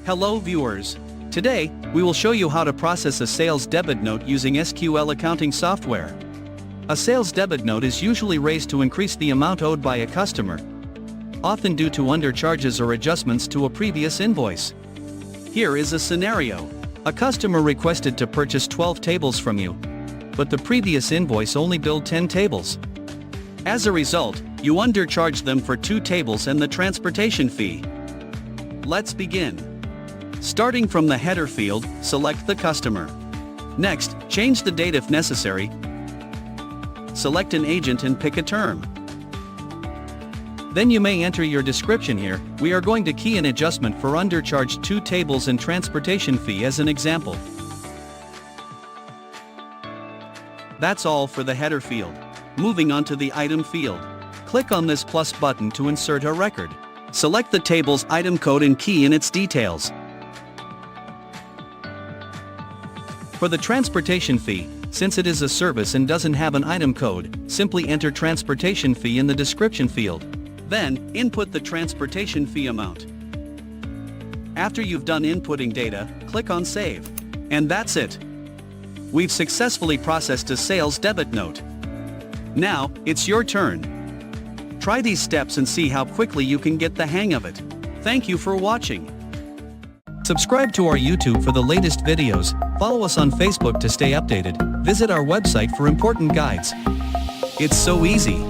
Hello viewers. Today, we will show you how to process a sales debit note using SQL accounting software. A sales debit note is usually raised to increase the amount owed by a customer, often due to undercharges or adjustments to a previous invoice. Here is a scenario. A customer requested to purchase 12 tables from you, but the previous invoice only billed 10 tables. As a result, you undercharged them for 2 tables and the transportation fee. Let's begin. Starting from the header field, select the customer. Next, change the date if necessary. Select an agent and pick a term. Then you may enter your description here. We are going to key an adjustment for undercharged 2 tables and transportation fee as an example. That's all for the header field. Moving on to the item field. Click on this plus button to insert a record. Select the table's item code and key in its details. For the transportation fee, since it is a service and doesn't have an item code, simply enter transportation fee in the description field. Then, input the transportation fee amount. After you've done inputting data, click on Save. And that's it. We've successfully processed a sales debit note. Now, it's your turn. Try these steps and see how quickly you can get the hang of it. Thank you for watching. Subscribe to our YouTube for the latest videos, follow us on Facebook to stay updated, visit our website for important guides. It's so easy.